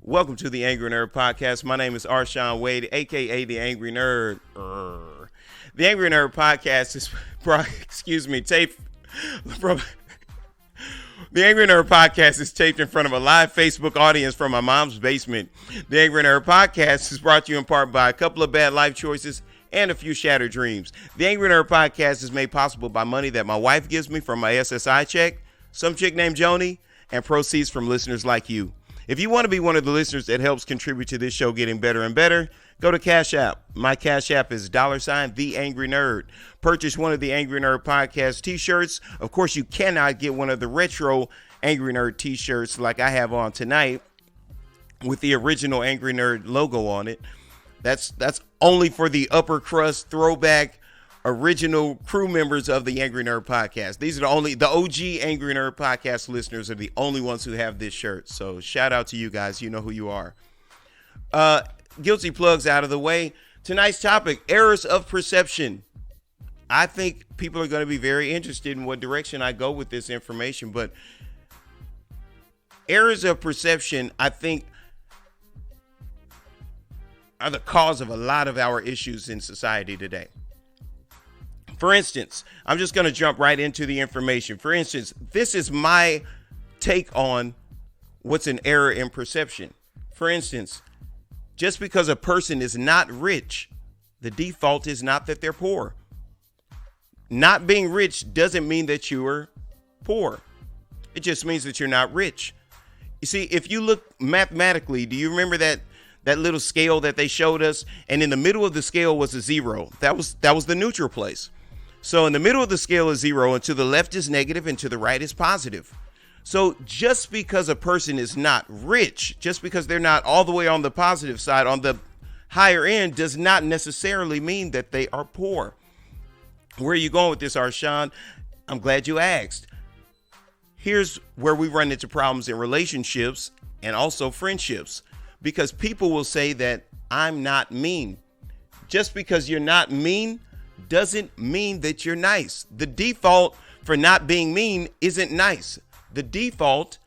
Welcome to the Angry Nerd Podcast. My name is Arshawn Wade, aka the Angry Nerd. The Angry Nerd Podcast is taped from The Angry Nerd Podcast is taped in front of a live Facebook audience from my mom's basement. The Angry Nerd Podcast is brought to you in part by a couple of bad life choices and a few shattered dreams. The Angry Nerd Podcast is made possible by money that my wife gives me from my SSI check, some chick named Joni, and proceeds from listeners like you. If you want to be one of the listeners that helps contribute to this show getting better and better, go to Cash App. My Cash App is $The Angry Nerd. Purchase one of the Angry Nerd Podcast t-shirts. Of course, you cannot get one of the retro Angry Nerd t-shirts like I have on tonight with the original Angry Nerd logo on it. That's only for the upper crust throwback original crew members of the Angry Nerd Podcast. These are the OG Angry Nerd Podcast listeners are the only ones who have this shirt. So shout out to you guys. You know who you are. Guilty plugs out of the way. Tonight's topic, errors of perception. I think people are going to be very interested in what direction I go with this information, but errors of perception, I think, are the cause of a lot of our issues in society today. For instance, I'm just going to jump right into the information. For instance, this is my take on what's an error in perception. For instance, just because a person is not rich, the default is not that they're poor. Not being rich doesn't mean that you are poor. It just means that you're not rich. You see, if you look mathematically, do you remember that little scale that they showed us? And in the middle of the scale was a zero. That was the neutral place. So in the middle of the scale is zero, and to the left is negative, and to the right is positive. So just because a person is not rich, just because they're not all the way on the positive side, on the higher end, does not necessarily mean that they are poor. Where are you going with this, Arshawn? I'm glad you asked. Here's where we run into problems in relationships and also friendships, because people will say that I'm not mean. Just because you're not mean doesn't mean that you're nice. The default for not being mean isn't nice. The default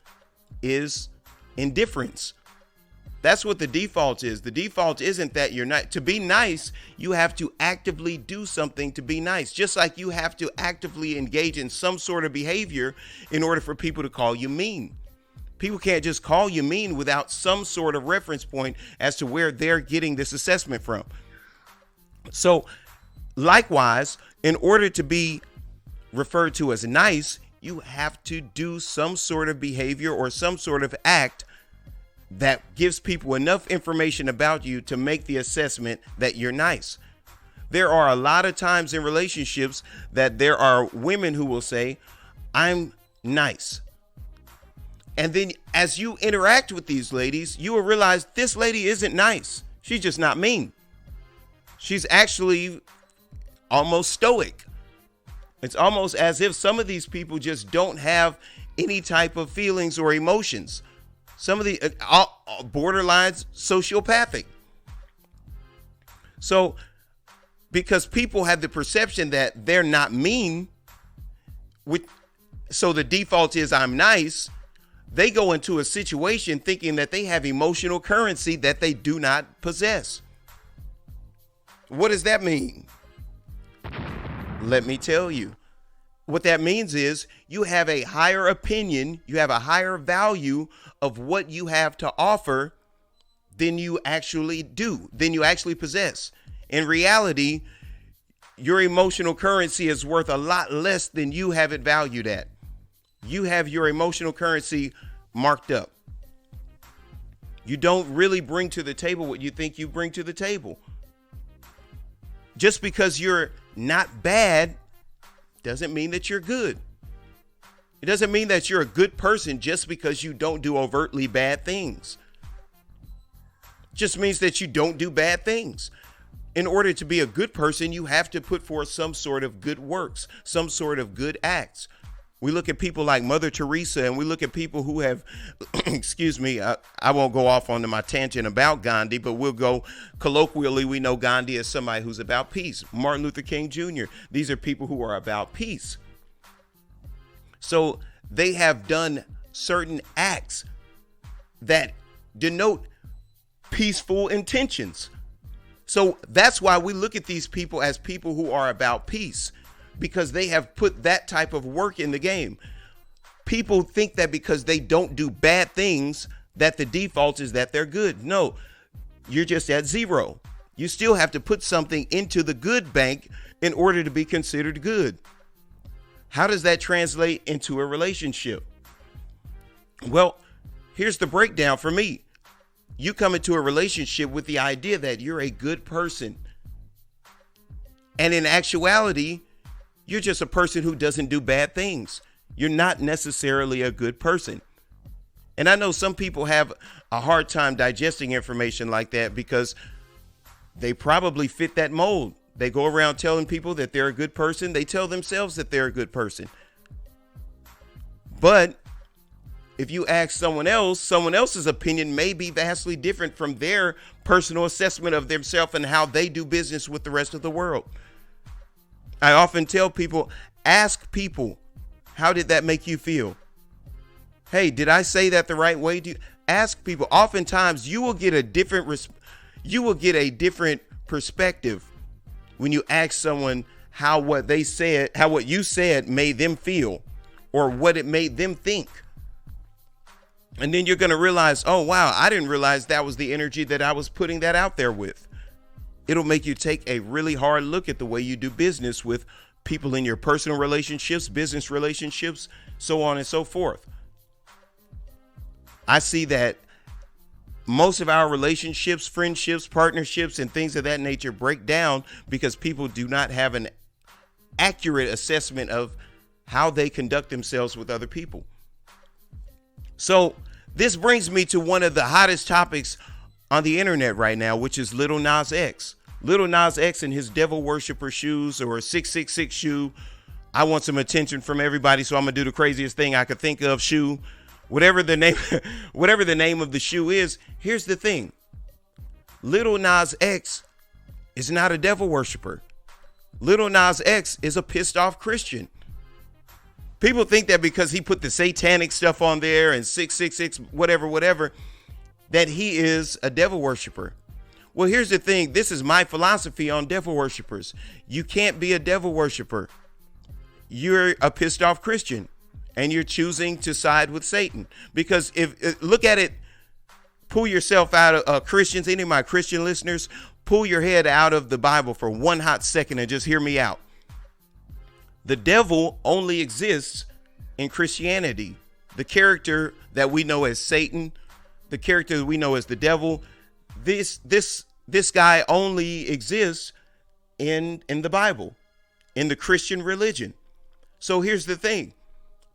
is indifference. That's what the default is. The default isn't that you're not. To be nice, you have to actively do something to be nice. Just like you have to actively engage in some sort of behavior in order for people to call you mean. People can't just call you mean without some sort of reference point as to where they're getting this assessment from. So likewise, in order to be referred to as nice, you have to do some sort of behavior or some sort of act that gives people enough information about you to make the assessment that you're nice. There are a lot of times in relationships that there are women who will say, I'm nice. And then as you interact with these ladies, you will realize this lady isn't nice. She's just not mean. She's actually almost stoic. It's almost as if some of these people just don't have any type of feelings or emotions. Some of the borderline sociopathic. So because people have the perception that they're not mean, so the default is I'm nice, they go into a situation thinking that they have emotional currency that they do not possess. What does that mean? Let me tell you. What that means is you have a higher opinion, you have a higher value of what you have to offer than you actually do, than you actually possess. In reality, your emotional currency is worth a lot less than you have it valued at. You have your emotional currency marked up. You don't really bring to the table what you think you bring to the table. Just because you're not bad doesn't mean that you're good. It doesn't mean that you're a good person just because you don't do overtly bad things. It just means that you don't do bad things. In order to be a good person, you have to put forth some sort of good works, some sort of good acts. We look at people like Mother Teresa, and we look at people who have, I won't go off onto my tangent about Gandhi, but we'll go colloquially. We know Gandhi as somebody who's about peace. Martin Luther King Jr. These are people who are about peace. So they have done certain acts that denote peaceful intentions. So that's why we look at these people as people who are about peace, because they have put that type of work in the game. People think that because they don't do bad things, that the default is that they're good. No, you're just at zero. You still have to put something into the good bank in order to be considered good. How does that translate into a relationship? Well, here's the breakdown for me. You come into a relationship with the idea that you're a good person. And in actuality, you're just a person who doesn't do bad things. You're not necessarily a good person. And I know some people have a hard time digesting information like that because they probably fit that mold. They go around telling people that they're a good person. They tell themselves that they're a good person. But if you ask someone else's opinion may be vastly different from their personal assessment of themselves and how they do business with the rest of the world. I often tell people, ask people, how did that make you feel? Hey, did I say that the right way? Ask people. Oftentimes you will get a different perspective when you ask someone how what you said made them feel or what it made them think. And then you're going to realize, oh, wow, I didn't realize that was the energy that I was putting that out there with. It'll make you take a really hard look at the way you do business with people in your personal relationships, business relationships, so on and so forth. I see that most of our relationships, friendships, partnerships, and things of that nature break down because people do not have an accurate assessment of how they conduct themselves with other people. So this brings me to one of the hottest topics on the internet right now, which is Lil Nas X. Lil Nas X and his devil worshiper shoes, or a 666 shoe. I want some attention from everybody, so I'm gonna do the craziest thing I could think of. Shoe, whatever the name of the shoe is. Here's the thing: Lil Nas X is not a devil worshiper. Lil Nas X is a pissed off Christian. People think that because he put the satanic stuff on there and 666, whatever, that he is a devil worshiper. Well, here's the thing. This is my philosophy on devil worshipers. You can't be a devil worshiper. You're a pissed off Christian and you're choosing to side with Satan. Because if look at it, pull yourself out of Christians, any of my Christian listeners, pull your head out of the Bible for one hot second and just hear me out. The devil only exists in Christianity. The character that we know as Satan, the character that we know as the devil, this guy only exists in the Bible, in the Christian religion. So here's the thing: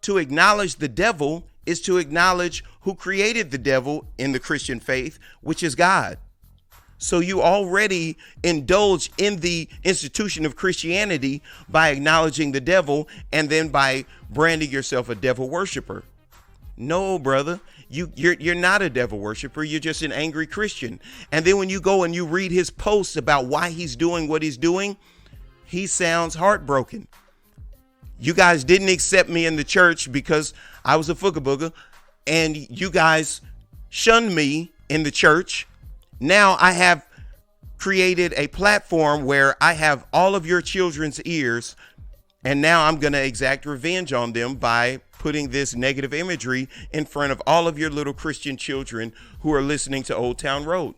to acknowledge the devil is to acknowledge who created the devil in the Christian faith, which is God. So you already indulge in the institution of Christianity by acknowledging the devil and then by branding yourself a devil worshiper. No, brother, you're not a devil worshiper. You're just an angry Christian. And then when you go and you read his posts about why he's doing what he's doing, he sounds heartbroken. You guys didn't accept me in the church because I was a fooga booga, and you guys shunned me in the church. Now I have created a platform where I have all of your children's ears, and now I'm going to exact revenge on them by putting this negative imagery in front of all of your little Christian children who are listening to Old Town Road.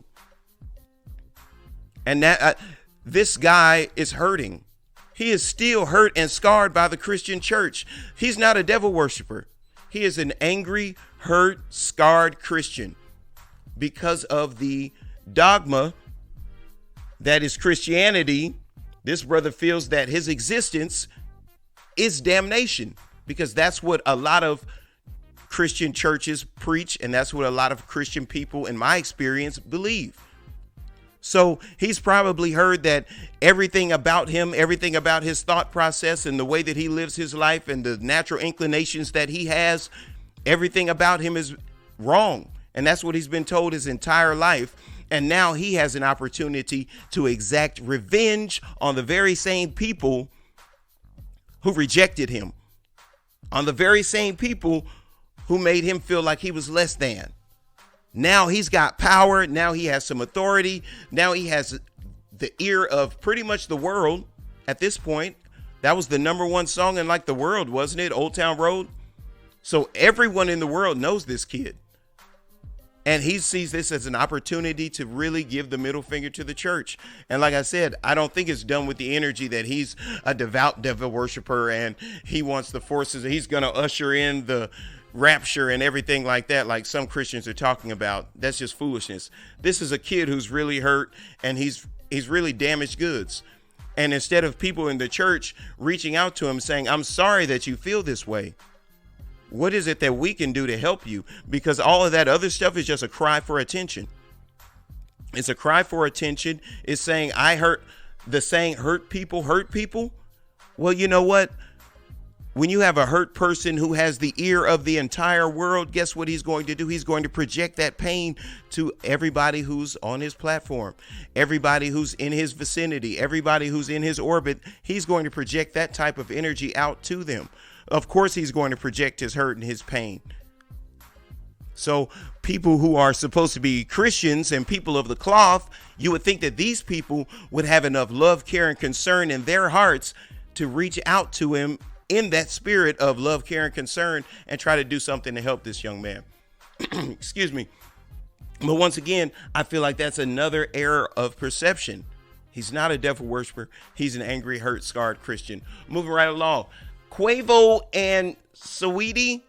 And that this guy is hurting. He is still hurt and scarred by the Christian church. He's not a devil worshiper. He is an angry, hurt, scarred Christian because of the dogma that is Christianity. This brother feels that his existence is damnation, because that's what a lot of Christian churches preach, and that's what a lot of Christian people, in my experience, believe. So he's probably heard that everything about him, everything about his thought process and the way that he lives his life and the natural inclinations that he has, everything about him is wrong. And that's what he's been told his entire life. And now he has an opportunity to exact revenge on the very same people who rejected him, on the very same people who made him feel like he was less than. Now he's got power. Now he has some authority. Now he has the ear of pretty much the world at this point. That was the number one song in like the world, wasn't it? Old Town Road. So everyone in the world knows this kid. And he sees this as an opportunity to really give the middle finger to the church. And like I said, I don't think it's done with the energy that he's a devout devil worshiper and he wants the forces. He's going to usher in the rapture and everything like that, like some Christians are talking about. That's just foolishness. This is a kid who's really hurt and he's really damaged goods. And instead of people in the church reaching out to him saying, I'm sorry that you feel this way, what is it that we can do to help you? Because all of that other stuff is just a cry for attention. It's a cry for attention. It's saying, the saying, hurt people hurt people. Well, you know what? When you have a hurt person who has the ear of the entire world, guess what he's going to do? He's going to project that pain to everybody who's on his platform, everybody who's in his vicinity, everybody who's in his orbit. He's going to project that type of energy out to them. Of course, he's going to project his hurt and his pain. So people who are supposed to be Christians and people of the cloth, you would think that these people would have enough love, care, and concern in their hearts to reach out to him in that spirit of love, care, and concern and try to do something to help this young man. Excuse me. But once again, I feel like that's another error of perception. He's not a devil worshiper. He's an angry, hurt, scarred Christian. Moving right along. Quavo and Saweetie.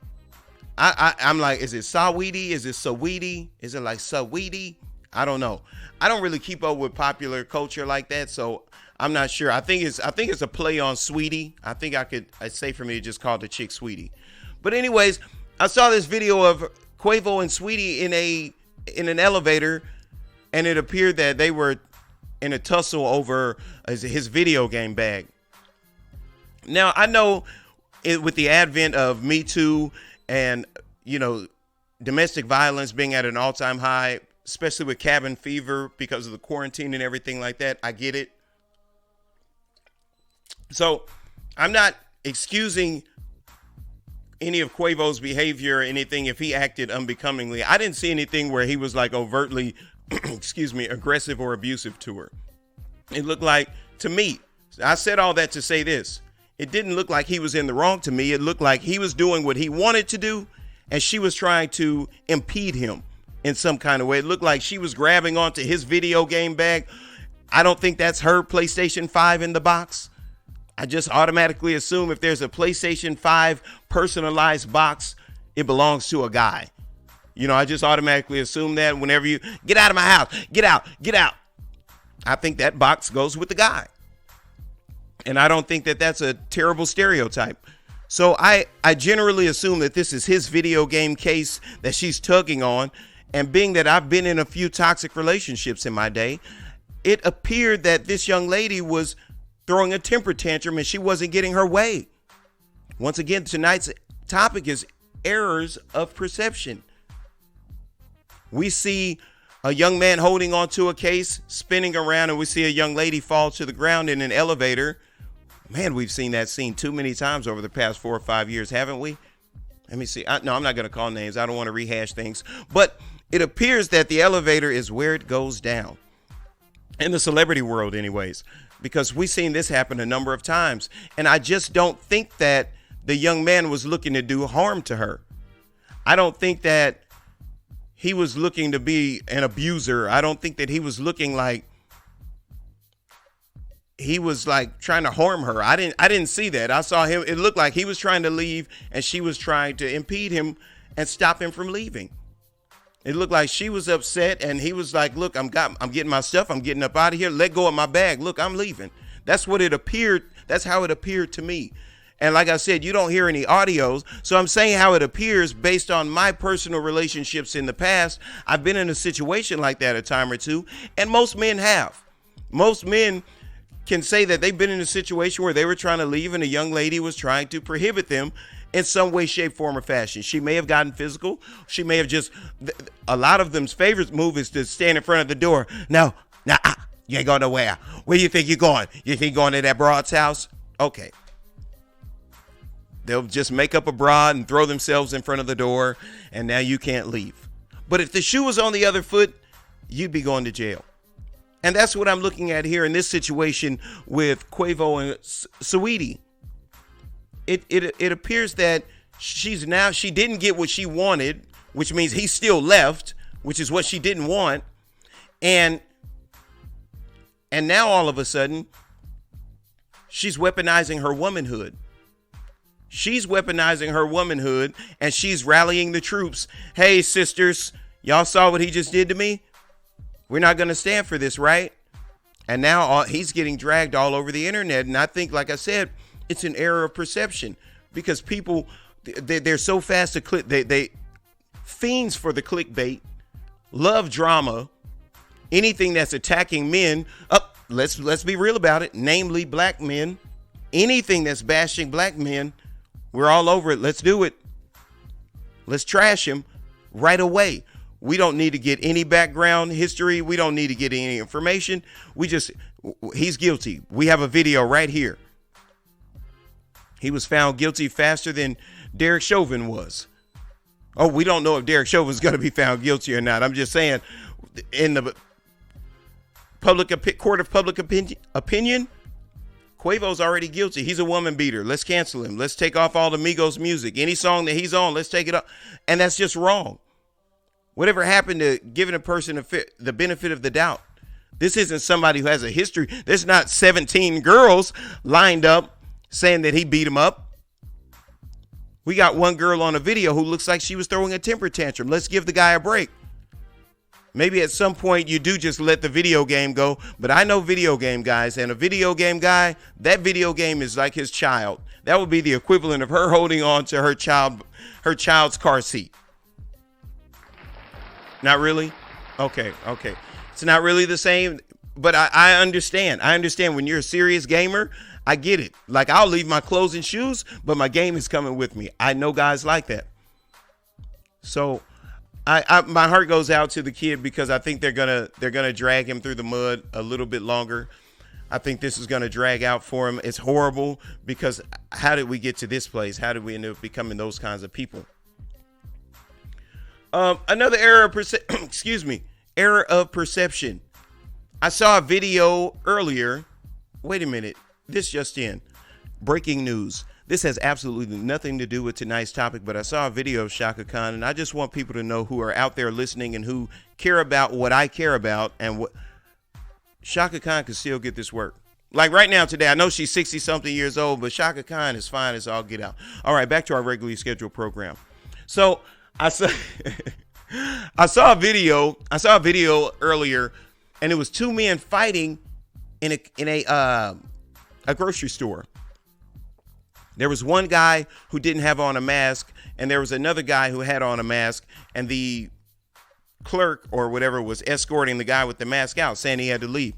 I'm like, is it Saweetie? Is it Saweetie? Is it like Saweetie? I don't know. I don't really keep up with popular culture like that, so I'm not sure. I think it's a play on Sweetie. I think I'd say for me to just call the chick Sweetie. But anyways, I saw this video of Quavo and Sweetie in an elevator, and it appeared that they were in a tussle over his video game bag. Now, I know with the advent of Me Too and, domestic violence being at an all-time high, especially with cabin fever because of the quarantine and everything like that, I get it. So I'm not excusing any of Quavo's behavior or anything if he acted unbecomingly. I didn't see anything where he was like overtly, aggressive or abusive to her. It looked like, to me, I said all that to say this. It didn't look like he was in the wrong to me. It looked like he was doing what he wanted to do, and she was trying to impede him in some kind of way. It looked like she was grabbing onto his video game bag. I don't think that's her PlayStation 5 in the box. I just automatically assume if there's a PlayStation 5 personalized box, it belongs to a guy. I just automatically assume that whenever you get out of my house, get out. I think that box goes with the guy. And I don't think that that's a terrible stereotype. So I generally assume that this is his video game case that she's tugging on. And being that I've been in a few toxic relationships in my day, it appeared that this young lady was throwing a temper tantrum and she wasn't getting her way. Once again, tonight's topic is errors of perception. We see a young man holding onto a case, spinning around, and we see a young lady fall to the ground in an elevator. Man, we've seen that scene too many times over the past 4 or 5 years, haven't we? Let me see. No, I'm not going to call names. I don't want to rehash things. But it appears that the elevator is where it goes down. In the celebrity world, anyways. Because we've seen this happen a number of times. And I just don't think that the young man was looking to do harm to her. I don't think that he was looking to be an abuser. I don't think that he was looking like he was like trying to harm her. I didn't see that. I saw him. It looked like he was trying to leave and she was trying to impede him and stop him from leaving. It looked like she was upset and he was like, look, I'm getting my stuff. I'm getting up out of here. Let go of my bag. Look, I'm leaving. That's what it appeared. That's how it appeared to me. And like I said, you don't hear any audios. So I'm saying how it appears based on my personal relationships in the past. I've been in a situation like that a time or two, and most men have. Most men can say that they've been in a situation where they were trying to leave and a young lady was trying to prohibit them in some way, shape, form, or fashion. She may have gotten physical. She may have just, a lot of them's favorite move is to stand in front of the door. No, you ain't going nowhere. Where do you think you're going? You think you're going to that broad's house? Okay. They'll just make up a broad and throw themselves in front of the door, and now you can't leave. But if the shoe was on the other foot, you'd be going to jail. And that's what I'm looking at here in this situation with Quavo and Saweetie. It appears that she didn't get what she wanted, which means he still left, which is what she didn't want. And now all of a sudden, she's weaponizing her womanhood. She's weaponizing her womanhood, and she's rallying the troops. Hey, sisters, y'all saw what he just did to me? We're not going to stand for this, right? And now he's getting dragged all over the internet. And I think, like I said, it's an error of perception because people, they're so fast to click. They fiends for the clickbait, love drama, anything that's attacking men. Let's be real about it. Namely, black men. Anything that's bashing black men, we're all over it. Let's do it. Let's trash him right away. We don't need to get any background history. We don't need to get any information. He's guilty. We have a video right here. He was found guilty faster than Derek Chauvin was. Oh, we don't know if Derek Chauvin is going to be found guilty or not. I'm just saying, in the court of public opinion, Quavo's already guilty. He's a woman beater. Let's cancel him. Let's take off all the Migos music. Any song that he's on, let's take it up. And that's just wrong. Whatever happened to giving a person the benefit of the doubt? This isn't somebody who has a history. There's not 17 girls lined up saying that he beat him up. We got one girl on a video who looks like she was throwing a temper tantrum. Let's give the guy a break. Maybe at some point you do just let the video game go. But I know video game guys, and a video game guy, that video game is like his child. That would be the equivalent of her holding on to her child's car seat. Not really? Okay. It's not really the same, but I understand. I understand when you're a serious gamer, I get it. Like, I'll leave my clothes and shoes, but my game is coming with me. I know guys like that. So my heart goes out to the kid because I think they're gonna drag him through the mud a little bit longer. I think this is gonna drag out for him. It's horrible because how did we get to this place? How did we end up becoming those kinds of people? Another error of perception. I saw a video earlier. Wait a minute. This just in. Breaking news. This has absolutely nothing to do with tonight's topic, but I saw a video of Chaka Khan, and I just want people to know who are out there listening and who care about what I care about, and what Chaka Khan can still get this work. Like right now today, I know she's 60-something years old, but Chaka Khan is fine as all get out. All right, back to our regularly scheduled program. So I saw a video earlier, and it was two men fighting in a grocery store. There was one guy who didn't have on a mask, and there was another guy who had on a mask, and the clerk or whatever was escorting the guy with the mask out, saying he had to leave.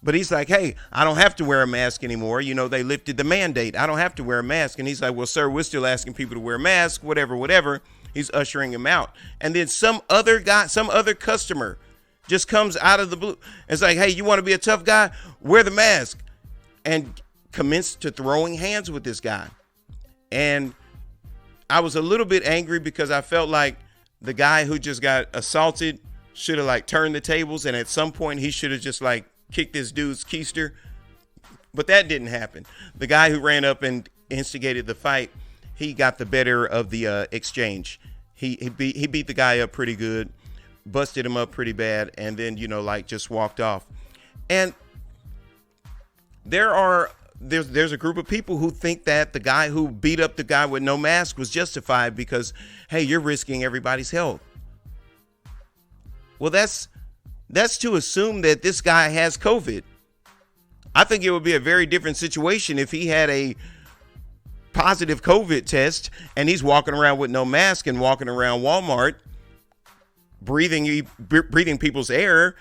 But he's like, hey, I don't have to wear a mask anymore. You know, they lifted the mandate. I don't have to wear a mask. And he's like, well, sir, we're still asking people to wear masks, whatever. He's ushering him out. And then some other customer just comes out of the blue. It's like, hey, you want to be a tough guy? Wear the mask. And commenced to throwing hands with this guy. And I was a little bit angry because I felt like the guy who just got assaulted should have like turned the tables. And at some point he should have just like kicked this dude's keister. But that didn't happen. The guy who ran up and instigated the fight, he got the better of the exchange. He beat the guy up pretty good, busted him up pretty bad, and then, just walked off. And there's a group of people who think that the guy who beat up the guy with no mask was justified because, hey, you're risking everybody's health. Well, that's to assume that this guy has COVID. I think it would be a very different situation if he had a positive COVID test and he's walking around with no mask and walking around Walmart, breathing people's air,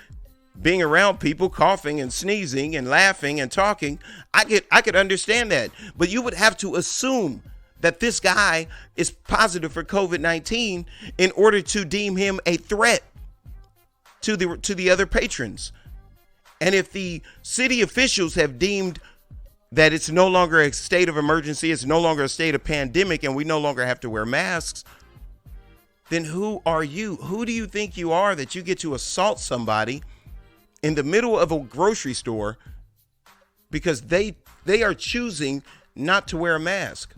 being around people, coughing and sneezing and laughing and talking. I could understand that, but you would have to assume that this guy is positive for COVID-19 in order to deem him a threat to the other patrons. And if the city officials have deemed that it's no longer a state of emergency, it's no longer a state of pandemic, and we no longer have to wear masks, then who are you? Who do you think you are that you get to assault somebody in the middle of a grocery store because they are choosing not to wear a mask?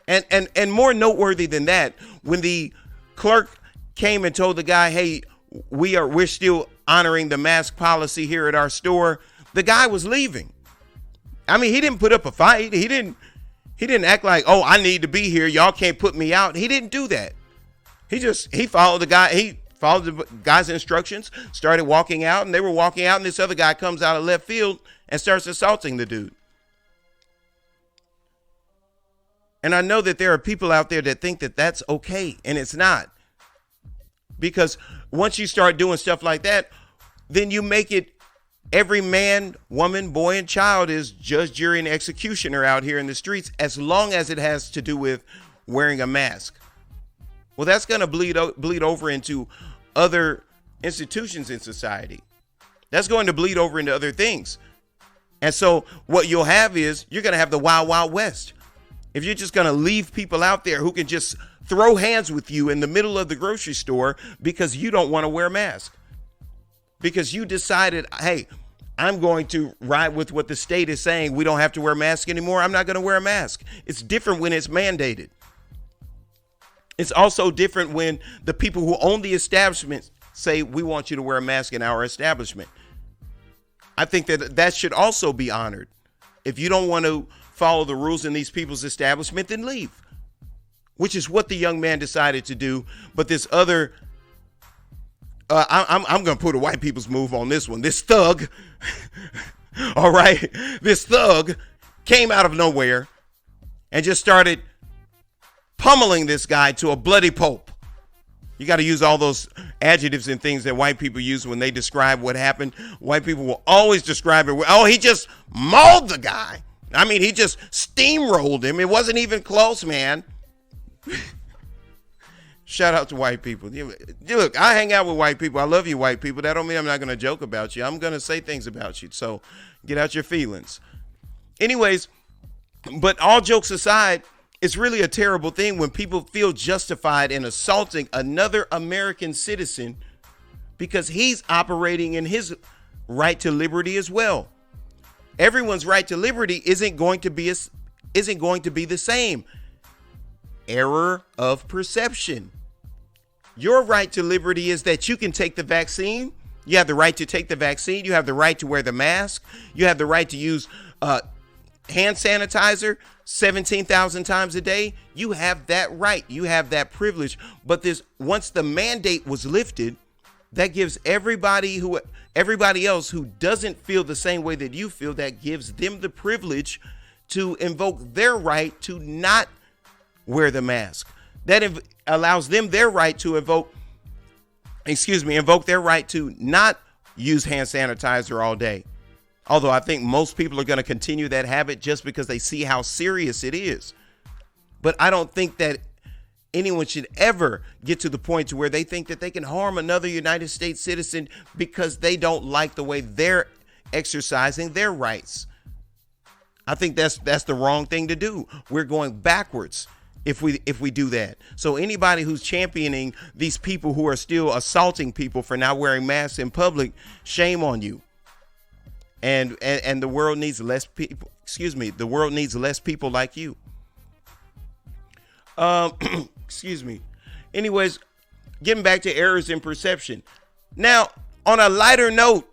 And more noteworthy than that, when the clerk came and told the guy, hey, we're still honoring the mask policy here at our store, the guy was leaving. I mean, he didn't put up a fight. He didn't act like, oh, I need to be here, y'all can't put me out. He didn't do that. He followed the guy's instructions, started walking out, and they were walking out, and this other guy comes out of left field and starts assaulting the dude. And I know that there are people out there that think that that's okay, and it's not. Because once you start doing stuff like that, then you make it every man, woman, boy, and child is judge, jury, and executioner out here in the streets, as long as it has to do with wearing a mask. Well, that's going to bleed over into other institutions in society. That's going to bleed over into other things. And so what you'll have is you're going to have the Wild Wild West. If you're just going to leave people out there who can just throw hands with you in the middle of the grocery store because you don't want to wear a mask, because you decided, hey, I'm going to ride with what the state is saying. We don't have to wear a mask anymore. I'm not going to wear a mask. It's different when it's mandated. It's also different when the people who own the establishment say, we want you to wear a mask in our establishment. I think that should also be honored. If you don't want to follow the rules in these people's establishment, then leave, which is what the young man decided to do. But this other, I'm going to put a white people's move on this one. This thug, all right, this thug came out of nowhere and just started pummeling this guy to a bloody pulp. You got to use all those adjectives and things that white people use when they describe what happened. White people will always describe it. Oh, he just mauled the guy. I mean, he just steamrolled him. It wasn't even close, man. Shout out to white people. Look, I hang out with white people. I love you, white people. That don't mean I'm not going to joke about you. I'm going to say things about you. So get out your feelings. Anyways, but all jokes aside, it's really a terrible thing when people feel justified in assaulting another American citizen because he's operating in his right to liberty as well. Everyone's right to liberty isn't going to be the same. Error of perception. Your right to liberty is that you can take the vaccine. You have the right to take the vaccine. You have the right to wear the mask. You have the right to use hand sanitizer 17,000 times a day. You have that right. You have that privilege. But once the mandate was lifted, that gives everybody else who doesn't feel the same way that you feel, that gives them the privilege to invoke their right to not wear the mask. That allows them their right to invoke their right to not use hand sanitizer all day. Although I think most people are going to continue that habit just because they see how serious it is. But I don't think that anyone should ever get to the point to where they think that they can harm another United States citizen because they don't like the way they're exercising their rights. I think that's the wrong thing to do. We're going backwards if we do that. So anybody who's championing these people who are still assaulting people for not wearing masks in public, shame on you. And the world needs less people. The world needs less people like you. Excuse me. Anyways, getting back to errors in perception. Now, on a lighter note,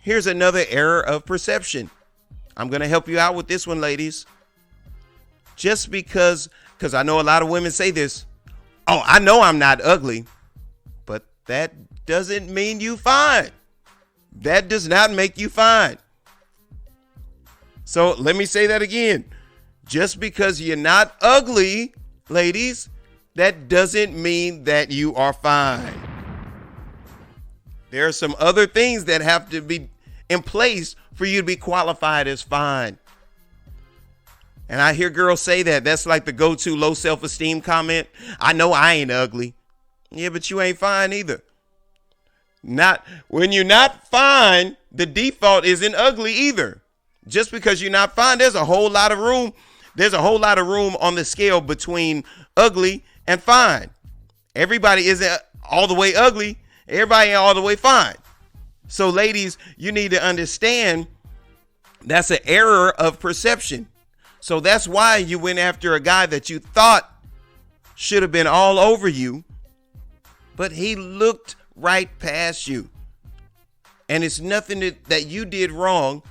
here's another error of perception. I'm going to help you out with this one, ladies. Just because I know a lot of women say this. Oh, I know I'm not ugly, but that doesn't mean you fine. That does not make you fine. So let me say that again. Just because you're not ugly, ladies, that doesn't mean that you are fine. There are some other things that have to be in place for you to be qualified as fine. And I hear girls say that. That's like the go-to low self-esteem comment. I know I ain't ugly. Yeah, but you ain't fine either. Not when you're not fine, the default isn't ugly either. Just because you're not fine, there's a whole lot of room. There's a whole lot of room on the scale between ugly and fine. Everybody isn't all the way ugly. Everybody ain't all the way fine. So ladies, you need to understand that's an error of perception. So that's why you went after a guy that you thought should have been all over you, but he looked right past you. And it's nothing that you did wrong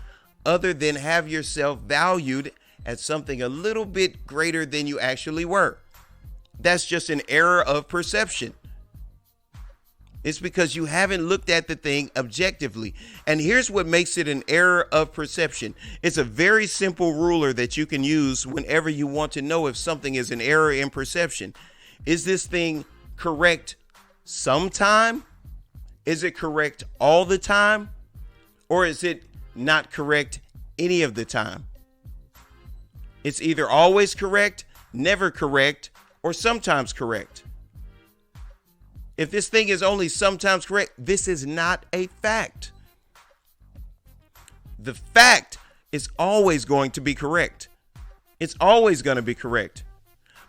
other than have yourself valued as something a little bit greater than you actually were. That's just an error of perception. It's because you haven't looked at the thing objectively. And here's what makes it an error of perception. It's a very simple ruler that you can use whenever you want to know if something is an error in perception. Is this thing correct sometime? Is it correct all the time? Or is it not correct any of the time? It's either always correct, never correct, or sometimes correct. If this thing is only sometimes correct, this is not a fact. The fact is always going to be correct. It's always going to be correct.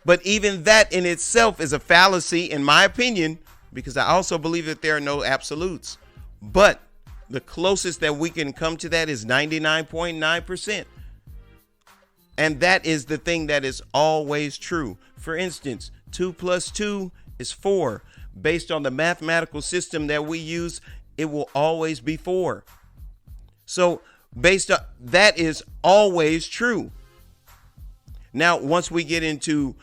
But even that in itself is a fallacy, in my opinion, because I also believe that there are no absolutes. But the closest that we can come to that is 99.9%. And that is the thing that is always true. For instance, 2 plus 2 is 4. Based on the mathematical system that we use, it will always be 4. So based on that is always true. Now, once we get into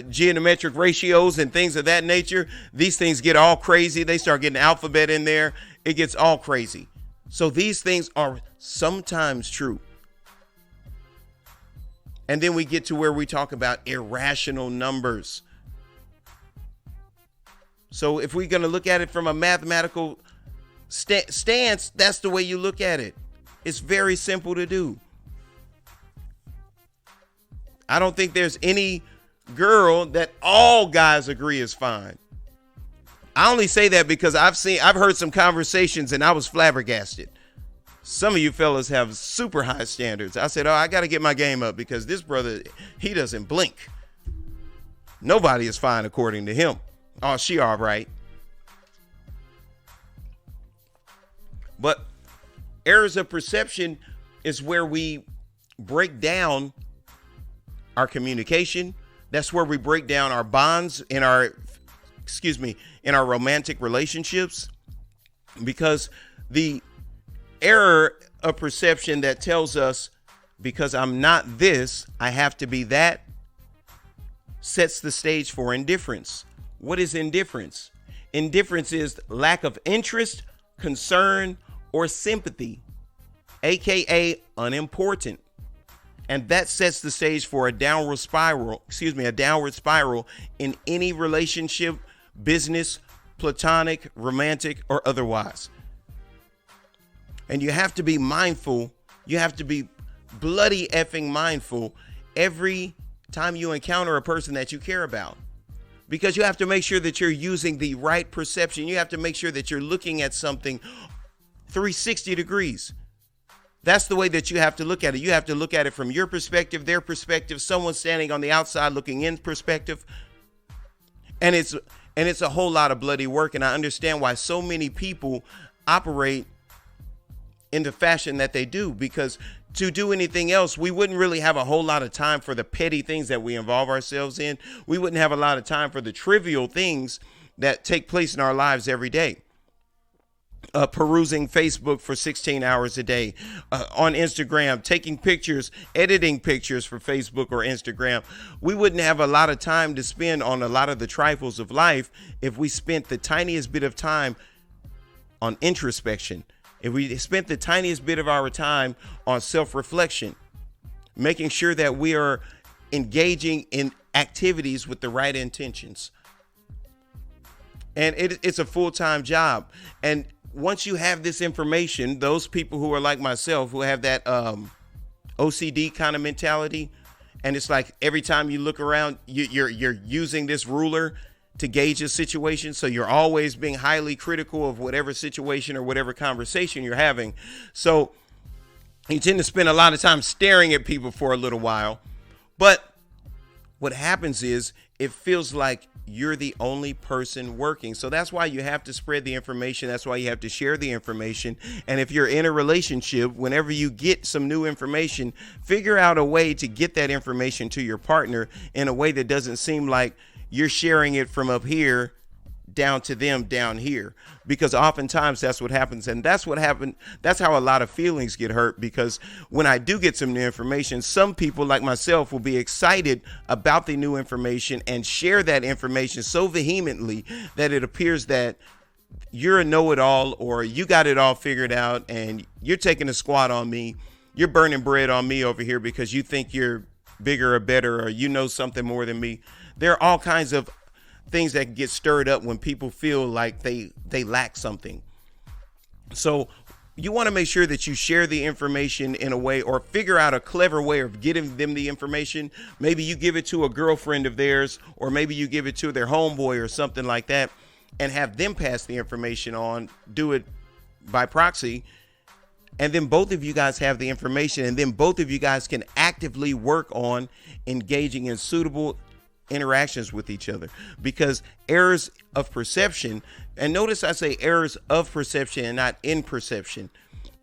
geometric ratios and things of that nature, these things get all crazy. They start getting alphabet in there. It gets all crazy. So these things are sometimes true. And then we get to where we talk about irrational numbers. So if we're going to look at it from a mathematical stance, that's the way you look at it. It's very simple to do. I don't think there's any girl that all guys agree is fine. I only say that because I've heard some conversations and I was flabbergasted. Some of you fellas have super high standards. I said, I got to get my game up because this brother, he doesn't blink. Nobody is fine according to him. Oh, she all right. But errors of perception is where we break down our communication. That's where we break down our bonds in our romantic relationships. Because the error of perception that tells us because I'm not this, I have to be that, sets the stage for indifference. What is indifference? Indifference is lack of interest, concern, or sympathy, aka unimportant. And that sets the stage for a downward spiral in any relationship, business, platonic, romantic, or otherwise. And you have to be mindful. You have to be bloody effing mindful every time you encounter a person that you care about. Because you have to make sure that you're using the right perception. You have to make sure that you're looking at something 360 degrees. That's the way that you have to look at it. You have to look at it from your perspective, their perspective, someone standing on the outside looking in perspective. And it's a whole lot of bloody work. And I understand why so many people operate in the fashion that they do, because to do anything else, we wouldn't really have a whole lot of time for the petty things that we involve ourselves in. We wouldn't have a lot of time for the trivial things that take place in our lives every day. Perusing Facebook for 16 hours a day, on Instagram, taking pictures, editing pictures for Facebook or Instagram. We wouldn't have a lot of time to spend on a lot of the trifles of life if we spent the tiniest bit of time on introspection. If we spent the tiniest bit of our time on self-reflection, making sure that we are engaging in activities with the right intentions. And it's a full-time job. And once you have this information, those people who are like myself, who have that OCD kind of mentality, and it's like every time you look around, you're using this ruler to gauge a situation. So you're always being highly critical of whatever situation or whatever conversation you're having. So you tend to spend a lot of time staring at people for a little while. But what happens is it feels like you're the only person working. So that's why you have to spread the information. That's why you have to share the information. And if you're in a relationship, whenever you get some new information, figure out a way to get that information to your partner in a way that doesn't seem like you're sharing it from up here down to them down here, because oftentimes that's what happens. And that's what happened. That's how a lot of feelings get hurt, because when I do get some new information, some people like myself will be excited about the new information and share that information so vehemently that it appears that you're a know-it-all, or you got it all figured out and you're taking a squat on me. You're burning bread on me over here because you think you're bigger or better, or you know something more than me. There are all kinds of things that get stirred up when people feel like they lack something. So you want to make sure that you share the information in a way, or figure out a clever way of getting them the information. Maybe you give it to a girlfriend of theirs, or maybe you give it to their homeboy or something like that, and have them pass the information on, do it by proxy. And then both of you guys have the information, and then both of you guys can actively work on engaging in suitable interactions with each other, because errors of perception, and notice I say errors of perception and not in perception.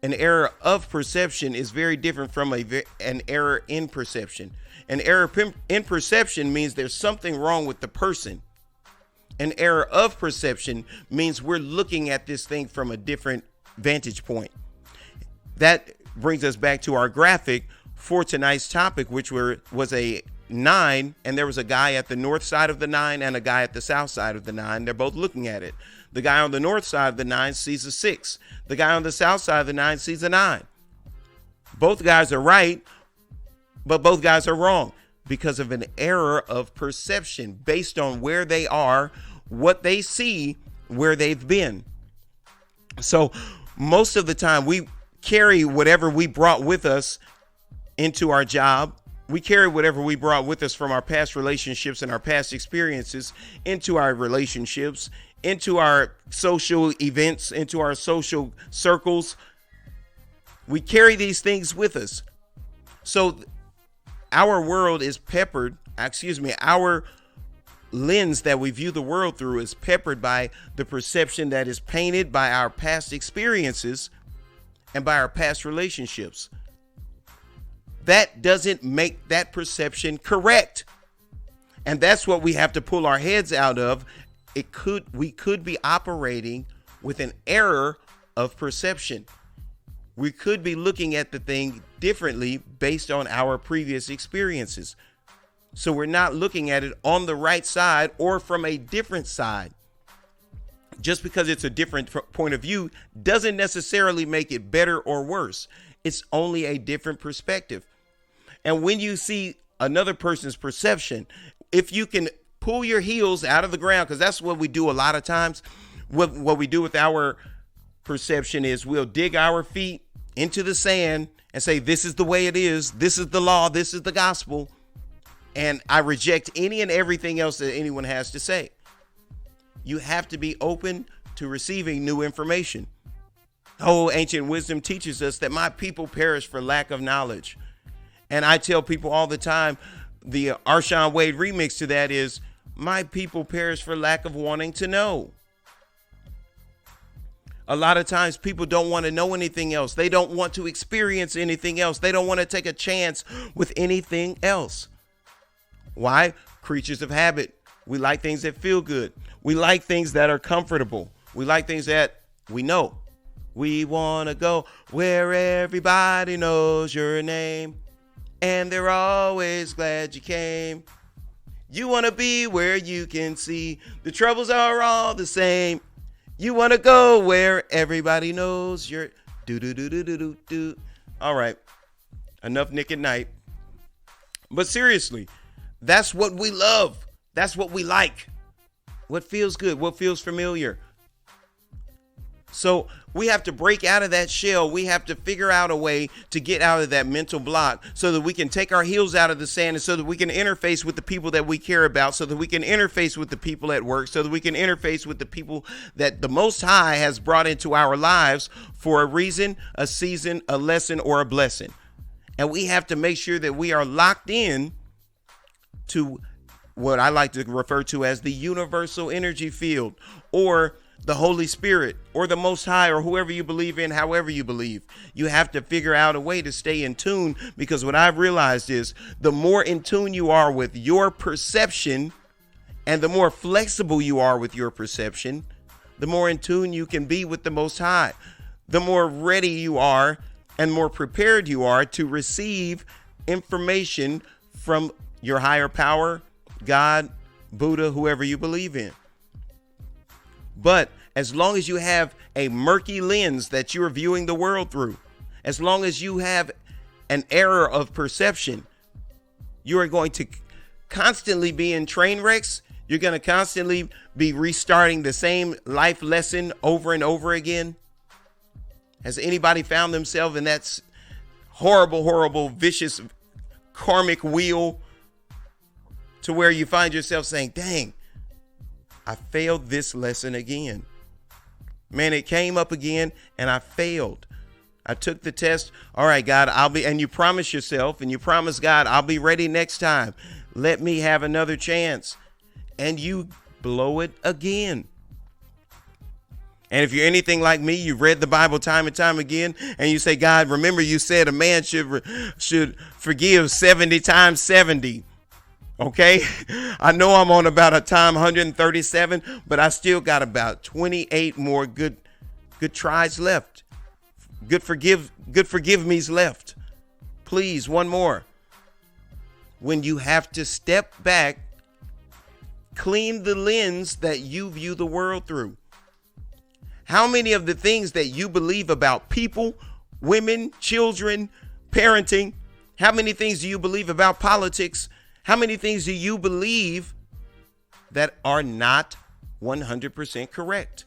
An error of perception is very different from an error in perception. An error in perception means there's something wrong with the person. An error of perception means we're looking at this thing from a different vantage point. That brings us back to our graphic for tonight's topic, which was a 9, and there was a guy at the north side of the 9 and a guy at the south side of the 9. They're both looking at it. The guy on the north side of the 9 sees a 6. The guy on the south side of the 9 sees a 9. Both guys are right, but both guys are wrong because of an error of perception based on where they are, what they see, where they've been. So most of the time we carry whatever we brought with us into our job. We carry whatever we brought with us from our past relationships and our past experiences into our relationships, into our social events, into our social circles. We carry these things with us. So our world is peppered, our lens that we view the world through is peppered by the perception that is painted by our past experiences and by our past relationships. That doesn't make that perception correct. And that's what we have to pull our heads out of. We could be operating with an error of perception. We could be looking at the thing differently based on our previous experiences. So we're not looking at it on the right side or from a different side. Just because it's a different point of view doesn't necessarily make it better or worse. It's only a different perspective. And when you see another person's perception, if you can pull your heels out of the ground, because that's what we do a lot of times. What we do with our perception is we'll dig our feet into the sand and say, this is the way it is. This is the law. This is the gospel. And I reject any and everything else that anyone has to say. You have to be open to receiving new information. Oh, ancient wisdom teaches us that my people perish for lack of knowledge. And I tell people all the time, the Arshawn Wade remix to that is, my people perish for lack of wanting to know. A lot of times people don't want to know anything else. They don't want to experience anything else. They don't want to take a chance with anything else. Why? Creatures of habit. We like things that feel good. We like things that are comfortable. We like things that we know. We want to go where everybody knows your name, and they're always glad you came. You want to be where you can see the troubles are all the same. You want to go where everybody knows your do. All right. Enough Nick at Night. But seriously, that's what we love. That's what we like. What feels good, what feels familiar. So we have to break out of that shell. We have to figure out a way to get out of that mental block so that we can take our heels out of the sand, and so that we can interface with the people that we care about, so that we can interface with the people at work, so that we can interface with the people that the Most High has brought into our lives for a reason, a season, a lesson, or a blessing. And we have to make sure that we are locked in to what I like to refer to as the universal energy field, or the Holy Spirit, or the Most High, or whoever you believe in, however you believe. You have to figure out a way to stay in tune, because what I've realized is the more in tune you are with your perception, and the more flexible you are with your perception, the more in tune you can be with the Most High. The more ready you are and more prepared you are to receive information from your higher power, God, Buddha, whoever you believe in. But as long as you have a murky lens that you're viewing the world through, as long as you have an error of perception, you are going to constantly be in train wrecks. You're going to constantly be restarting the same life lesson over and over again. Has anybody found themselves in that horrible, vicious karmic wheel to where you find yourself saying, dang, I failed this lesson again. Man, it came up again and I failed. I took the test. All right, God, and you promise yourself and you promise God, I'll be ready next time. Let me have another chance. And you blow it again. And if you're anything like me, you've read the Bible time and time again, and you say, God, remember you said a man should forgive 70 times 70. Okay, I know I'm on about a time 137, but I still got about 28 more good tries left. Good forgive me's left. Please, one more. When you have to step back, clean the lens that you view the world through. How many of the things that you believe about people, women, children, parenting, how many things do you believe about politics? How many things do you believe that are not 100% correct?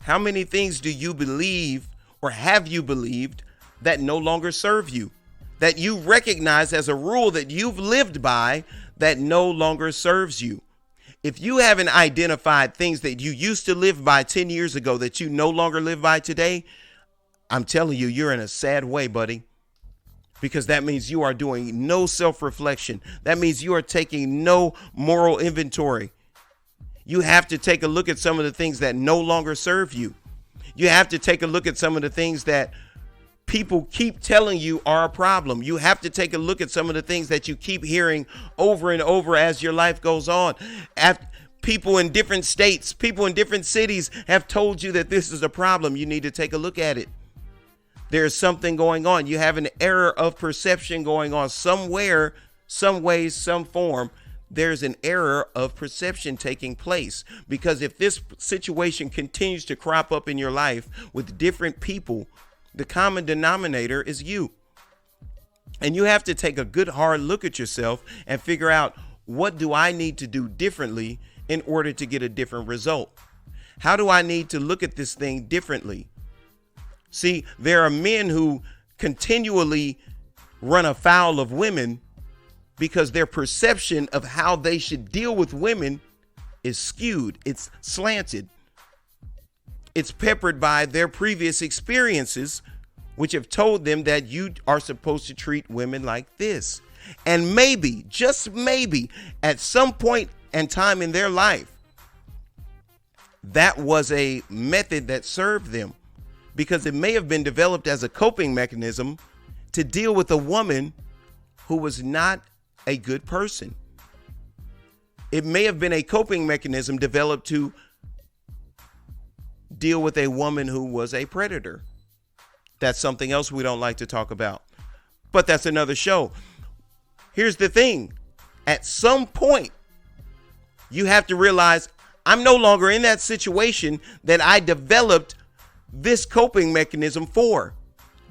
How many things do you believe, or have you believed, that no longer serve you? That you recognize as a rule that you've lived by that no longer serves you? If you haven't identified things that you used to live by 10 years ago that you no longer live by today, I'm telling you, you're in a sad way, buddy. Because that means you are doing no self-reflection. That means you are taking no moral inventory. You have to take a look at some of the things that no longer serve you. You have to take a look at some of the things that people keep telling you are a problem. You have to take a look at some of the things that you keep hearing over and over as your life goes on. People in different states, people in different cities have told you that this is a problem. You need to take a look at it. There's something going on. You have an error of perception going on somewhere, some way, some form. There's an error of perception taking place, because if this situation continues to crop up in your life with different people, the common denominator is you. And you have to take a good hard look at yourself and figure out, what do I need to do differently in order to get a different result? How do I need to look at this thing differently? See, there are men who continually run afoul of women because their perception of how they should deal with women is skewed. It's slanted. It's peppered by their previous experiences, which have told them that you are supposed to treat women like this. And maybe, just maybe, at some point and time in their life, that was a method that served them, because it may have been developed as a coping mechanism to deal with a woman who was not a good person. It may have been a coping mechanism developed to deal with a woman who was a predator. That's something else we don't like to talk about, but that's another show. Here's the thing. At some point, you have to realize, I'm no longer in that situation that I developed this coping mechanism for.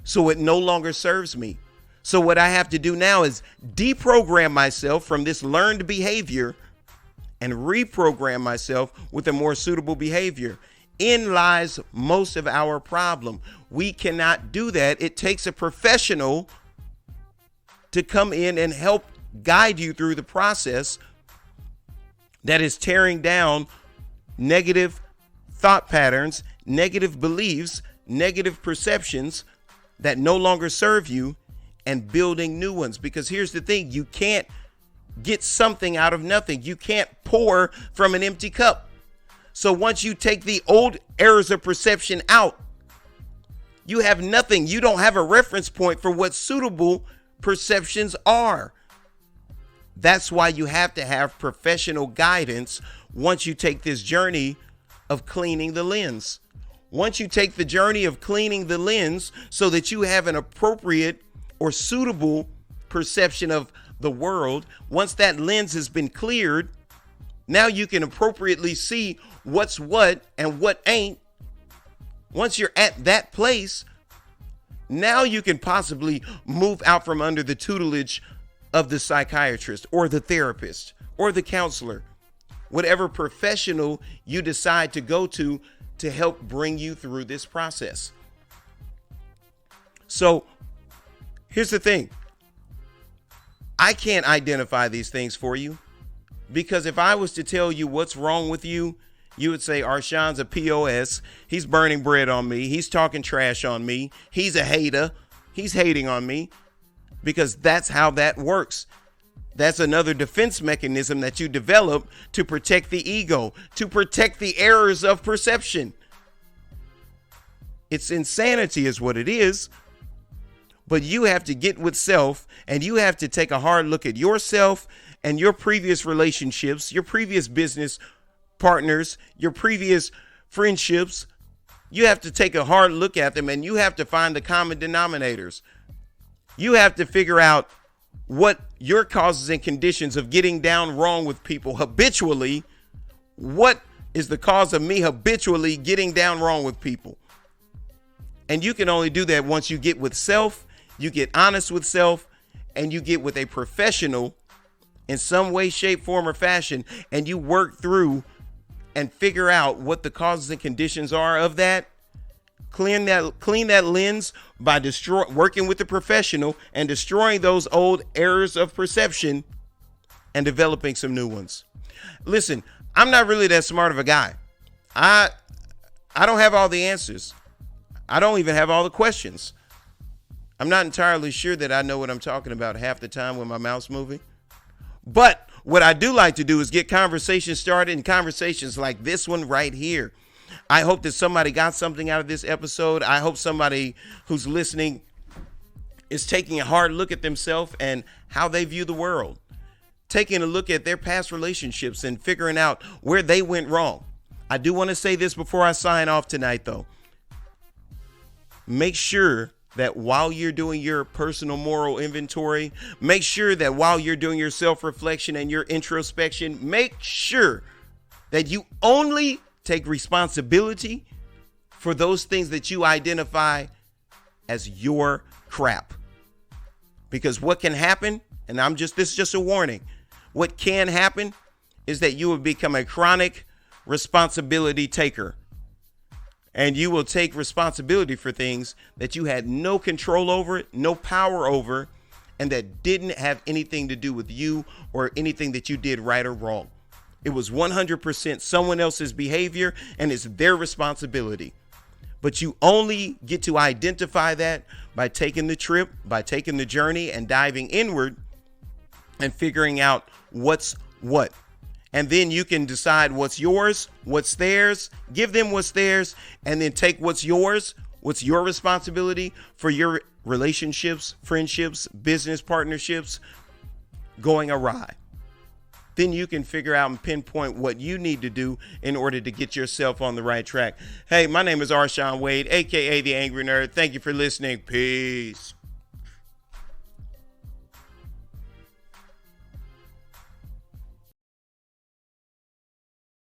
So it no longer serves me. So what I have to do now is deprogram myself from this learned behavior and reprogram myself with a more suitable behavior. In lies most of our problem. We cannot do that. It takes a professional to come in and help guide you through the process that is tearing down negative thought patterns, negative beliefs, negative perceptions that no longer serve you, and building new ones. Because here's the thing, you can't get something out of nothing. You can't pour from an empty cup. So once you take the old errors of perception out, you have nothing. You don't have a reference point for what suitable perceptions are. That's why you have to have professional guidance once you take this journey of cleaning the lens. Once you take the journey of cleaning the lens so that you have an appropriate or suitable perception of the world, once that lens has been cleared, now you can appropriately see what's what and what ain't. Once you're at that place, now you can possibly move out from under the tutelage of the psychiatrist or the therapist or the counselor, whatever professional you decide to go to help bring you through this process. So here's the thing. I can't identify these things for you, because if I was to tell you what's wrong with you, you would say Arshawn's a POS. He's burning bread on me. He's talking trash on me. He's a hater. He's hating on me, because that's how that works. That's another defense mechanism that you develop to protect the ego, to protect the errors of perception. It's insanity is what it is. But you have to get with self, and you have to take a hard look at yourself and your previous relationships, your previous business partners, your previous friendships. You have to take a hard look at them, and you have to find the common denominators. You have to figure out what your causes and conditions of getting down wrong with people habitually. What is the cause of me habitually getting down wrong with people? And you can only do that once you get with self, you get honest with self, and you get with a professional in some way, shape, form, or fashion, and you work through and figure out what the causes and conditions are of that. Clean that lens by working with the professional and destroying those old errors of perception and developing some new ones. Listen, I'm not really that smart of a guy. I don't have all the answers. I don't even have all the questions. I'm not entirely sure that I know what I'm talking about half the time when my mouth's moving. But what I do like to do is get conversations started, and conversations like this one right here. I hope that somebody got something out of this episode. I hope somebody who's listening is taking a hard look at themselves and how they view the world, taking a look at their past relationships and figuring out where they went wrong. I do want to say this before I sign off tonight, though. Make sure that while you're doing your personal moral inventory, make sure that while you're doing your self-reflection and your introspection, make sure that you only take responsibility for those things that you identify as your crap. Because what can happen, and this is just a warning, what can happen is that you will become a chronic responsibility taker. And you will take responsibility for things that you had no control over, no power over, and that didn't have anything to do with you or anything that you did right or wrong. It was 100% someone else's behavior, and it's their responsibility. But you only get to identify that by taking the trip, by taking the journey and diving inward and figuring out what's what. And then you can decide what's yours, what's theirs, give them what's theirs, and then take what's yours, what's your responsibility for your relationships, friendships, business partnerships going awry. Then you can figure out and pinpoint what you need to do in order to get yourself on the right track. Hey, my name is Arshawn Wade, aka The Angry Nerd. Thank you for listening. Peace.